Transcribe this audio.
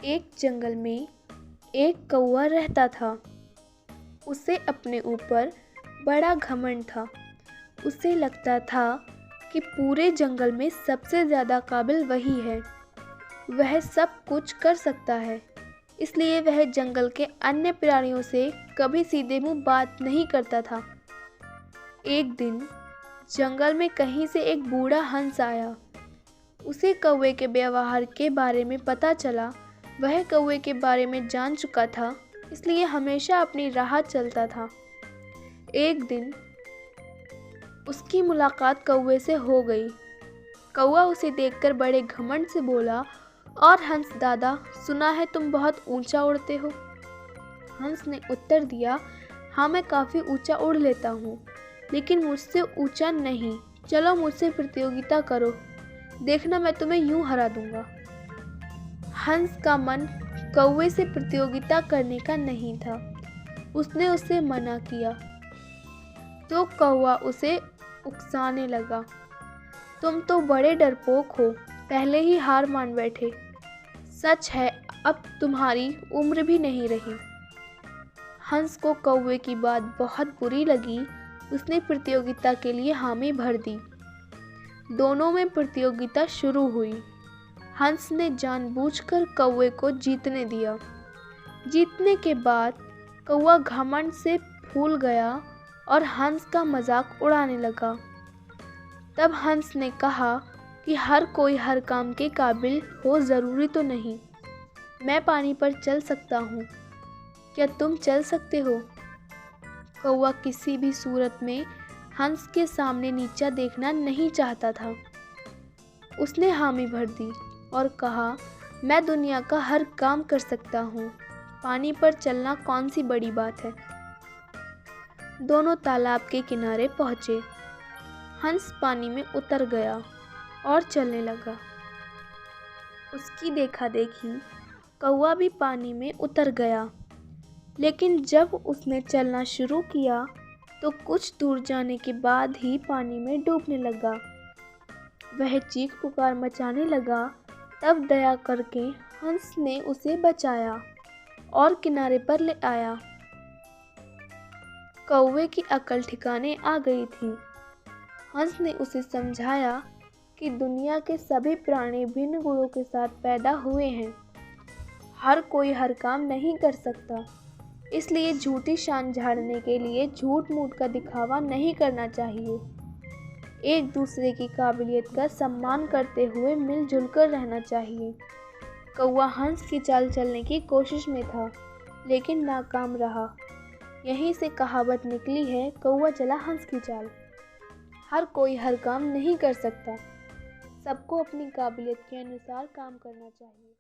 एक जंगल में एक कौवा रहता था। उसे अपने ऊपर बड़ा घमंड था। उसे लगता था कि पूरे जंगल में सबसे ज़्यादा काबिल वही है। वह सब कुछ कर सकता है, इसलिए वह जंगल के अन्य प्राणियों से कभी सीधे मुंह बात नहीं करता था। एक दिन जंगल में कहीं से एक बूढ़ा हंस आया। उसे कौवे के व्यवहार के बारे में पता चला। वह कौवे के बारे में जान चुका था, इसलिए हमेशा अपनी राह चलता था। एक दिन उसकी मुलाकात कौवे से हो गई। कौवा उसे देखकर बड़े घमंड से बोला, और हंस दादा, सुना है तुम बहुत ऊंचा उड़ते हो। हंस ने उत्तर दिया, हाँ मैं काफ़ी ऊंचा उड़ लेता हूँ, लेकिन मुझसे ऊंचा नहीं। चलो मुझसे प्रतियोगिता करो, देखना मैं तुम्हें यूं हरा दूंगा। हंस का मन कौवे से प्रतियोगिता करने का नहीं था। उसने उसे मना किया तो कौवा उसे उकसाने लगा, तुम तो बड़े डरपोक हो, पहले ही हार मान बैठे। सच है, अब तुम्हारी उम्र भी नहीं रही। हंस को कौवे की बात बहुत बुरी लगी। उसने प्रतियोगिता के लिए हामी भर दी। दोनों में प्रतियोगिता शुरू हुई। हंस ने जानबूझकर कौवे को जीतने दिया। जीतने के बाद कौवा घमंड से फूल गया और हंस का मजाक उड़ाने लगा। तब हंस ने कहा कि हर कोई हर काम के काबिल हो ज़रूरी तो नहीं। मैं पानी पर चल सकता हूँ, क्या तुम चल सकते हो? कौवा किसी भी सूरत में हंस के सामने नीचा देखना नहीं चाहता था। उसने हामी भर दी और कहा, मैं दुनिया का हर काम कर सकता हूँ, पानी पर चलना कौन सी बड़ी बात है। दोनों तालाब के किनारे पहुँचे। हंस पानी में उतर गया और चलने लगा। उसकी देखा देखी कौवा भी पानी में उतर गया, लेकिन जब उसने चलना शुरू किया तो कुछ दूर जाने के बाद ही पानी में डूबने लगा। वह चीख पुकार मचाने लगा। तब दया करके हंस ने उसे बचाया और किनारे पर ले आया। कौवे की अकल ठिकाने आ गई थी। हंस ने उसे समझाया कि दुनिया के सभी प्राणी भिन्न गुणों के साथ पैदा हुए हैं। हर कोई हर काम नहीं कर सकता, इसलिए झूठी शान झाड़ने के लिए झूठ मूठ का दिखावा नहीं करना चाहिए। एक दूसरे की काबिलियत का सम्मान करते हुए मिलजुल कर रहना चाहिए। कौवा हंस की चाल चलने की कोशिश में था, लेकिन नाकाम रहा। यहीं से कहावत निकली है, कौवा चला हंस की चाल। हर कोई हर काम नहीं कर सकता, सबको अपनी काबिलियत के अनुसार काम करना चाहिए।